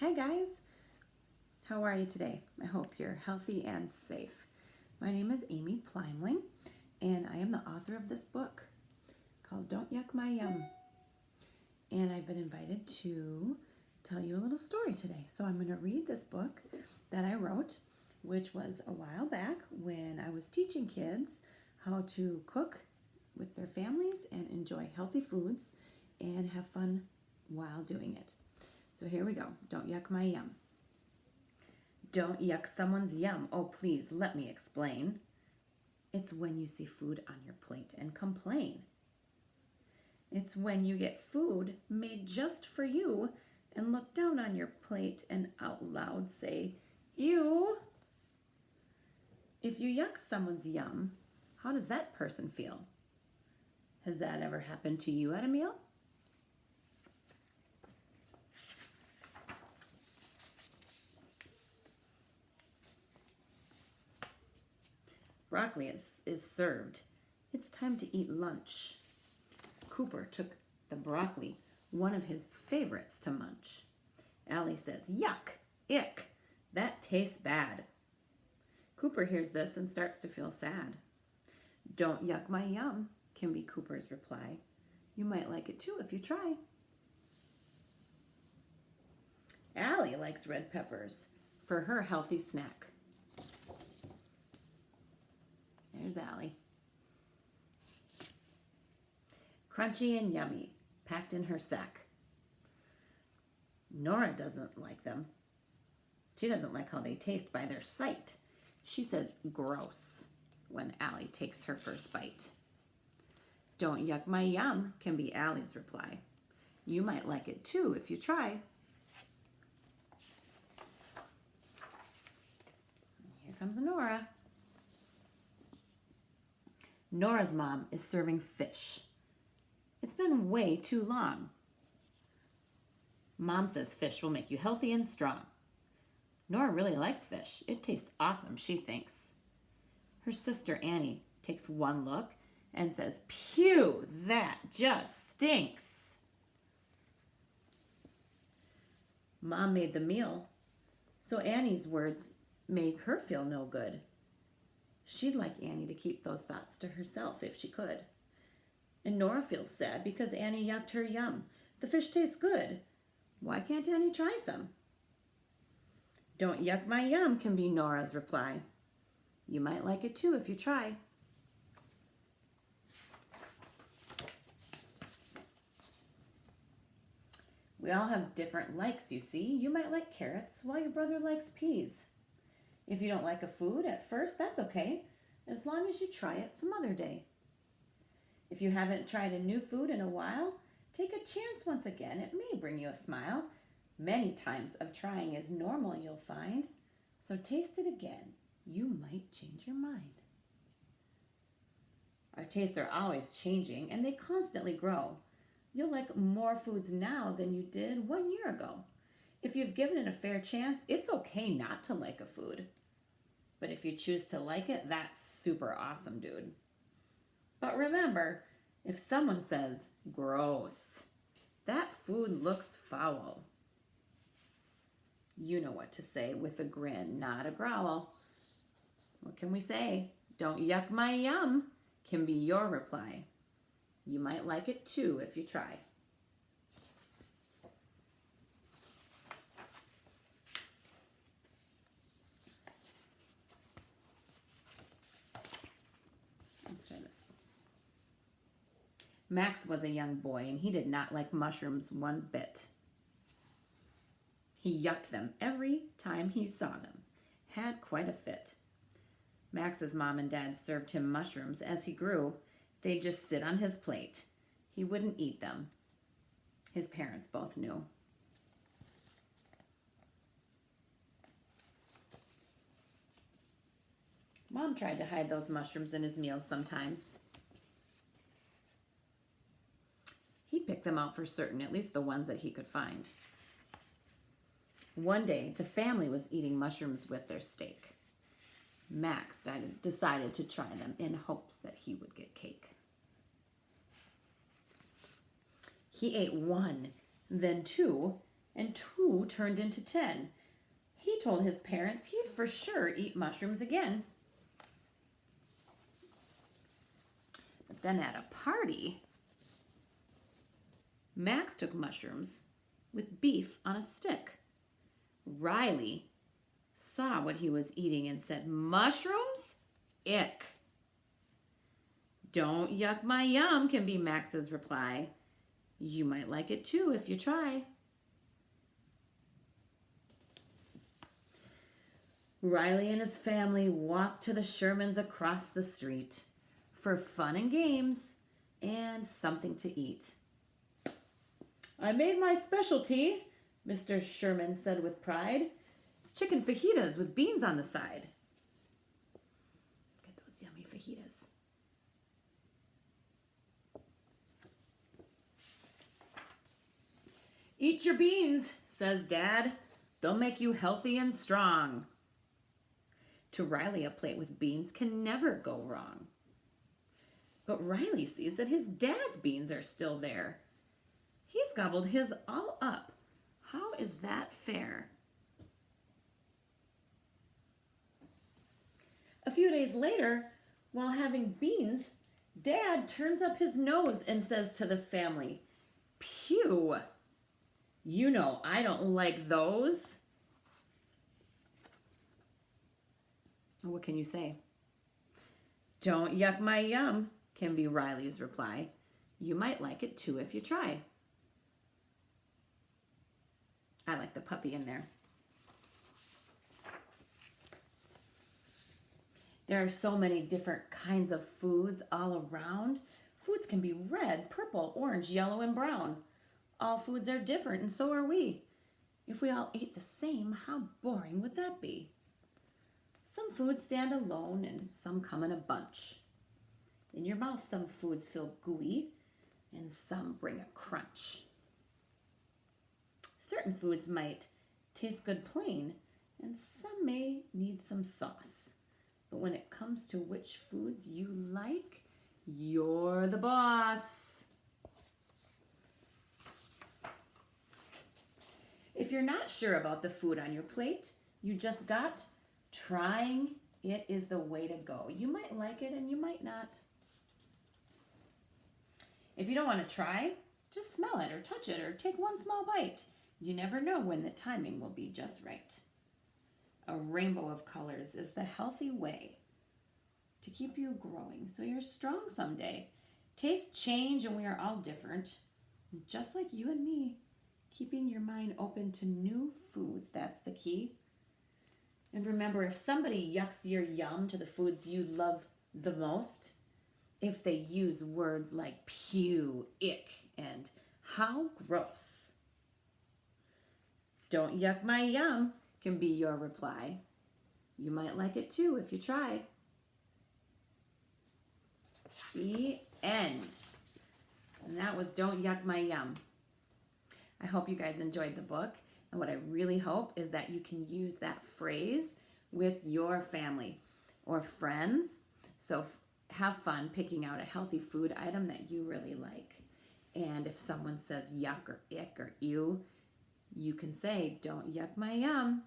Hi guys, how are you today? I hope you're healthy and safe. My name is Amy Pleimling and I am the author of this book called Don't Yuck My Yum. And I've been invited to tell you a little story today. So I'm going to read this book that I wrote, which was a while back when I was teaching kids how to cook with their families and enjoy healthy foods and have fun while doing it. So here we go. Don't yuck my yum. Don't yuck someone's yum. Oh, please, let me explain. It's when you see food on your plate and complain. It's when you get food made just for you and look down on your plate and out loud say, ew. If you yuck someone's yum, how does that person feel? Has that ever happened to you at a meal? Broccoli is served. It's time to eat lunch. Cooper took the broccoli, one of his favorites to munch. Allie says, yuck, ick, that tastes bad. Cooper hears this and starts to feel sad. Don't yuck my yum, can be Cooper's reply. You might like it too if you try. Allie likes red peppers for her healthy snack. There's Allie. Crunchy and yummy, packed in her sack. Nora doesn't like them. She doesn't like how they taste by their sight. She says gross when Allie takes her first bite. Don't yuck my yum, can be Allie's reply. You might like it too if you try. Here comes Nora. Nora's mom is serving fish. It's been way too long. Mom says fish will make you healthy and strong. Nora really likes fish. It tastes awesome, she thinks. Her sister Annie takes one look and says, "Phew, that just stinks." Mom made the meal, so Annie's words make her feel no good. She'd like Annie to keep those thoughts to herself if she could. And Nora feels sad because Annie yucked her yum. The fish tastes good. Why can't Annie try some? Don't yuck my yum, can be Nora's reply. You might like it too if you try. We all have different likes, you see. You might like carrots while your brother likes peas. If you don't like a food at first, that's okay, as long as you try it some other day. If you haven't tried a new food in a while, take a chance once again. It may bring you a smile. Many times of trying is normal, you'll find. So taste it again. You might change your mind. Our tastes are always changing, and they constantly grow. You'll like more foods now than you did 1 year ago. If you've given it a fair chance, it's okay not to like a food. But if you choose to like it, that's super awesome, dude. But remember, if someone says, gross, that food looks foul. You know what to say with a grin, not a growl. What can we say? Don't yuck my yum, can be your reply. You might like it too if you try. Let's try this. Max was a young boy and he did not like mushrooms one bit. He yucked them every time he saw them. Had quite a fit. Max's mom and dad served him mushrooms as he grew. They'd just sit on his plate. He wouldn't eat them. His parents both knew. Mom tried to hide those mushrooms in his meals sometimes. He picked them out for certain, at least the ones that he could find. One day, the family was eating mushrooms with their steak. Max decided to try them in hopes that he would get cake. He ate one, then two, and 2 turned into 10. He told his parents he'd for sure eat mushrooms again. But then at a party, Max took mushrooms with beef on a stick. Riley saw what he was eating and said, "Mushrooms? Ick." "Don't yuck my yum," can be Max's reply. "You might like it too if you try." Riley and his family walked to the Shermans across the street for fun and games and something to eat. "I made my specialty," Mr. Sherman said with pride. "It's chicken fajitas with beans on the side." Look at those yummy fajitas. "Eat your beans," says Dad. "They'll make you healthy and strong." To Riley, a plate with beans can never go wrong. But Riley sees that his dad's beans are still there. He's gobbled his all up. How is that fair? A few days later, while having beans, Dad turns up his nose and says to the family, "Phew, you know I don't like those." What can you say? "Don't yuck my yum," can be Riley's reply. "You might like it too if you try." I like the puppy in there. There are so many different kinds of foods all around. Foods can be red, purple, orange, yellow, and brown. All foods are different, and so are we. If we all ate the same, how boring would that be? Some foods stand alone, and some come in a bunch. In your mouth, some foods feel gooey, and some bring a crunch. Certain foods might taste good plain, and some may need some sauce. But when it comes to which foods you like, you're the boss. If you're not sure about the food on your plate you just got, trying it is the way to go. You might like it and you might not. If you don't want to try, just smell it or touch it or take one small bite. You never know when the timing will be just right. A rainbow of colors is the healthy way to keep you growing so you're strong someday. Tastes change and we are all different. Just like you and me, keeping your mind open to new foods, that's the key. And remember, if somebody yucks your yum to the foods you love the most, if they use words like pew, ick, and how gross, "Don't yuck my yum" can be your reply. You might like it too if you try. The end. And that was Don't Yuck My Yum. I hope you guys enjoyed the book. And what I really hope is that you can use that phrase with your family or friends. So have fun picking out a healthy food item that you really like. And if someone says yuck or ick or ew, you can say, "Don't yuck my yum."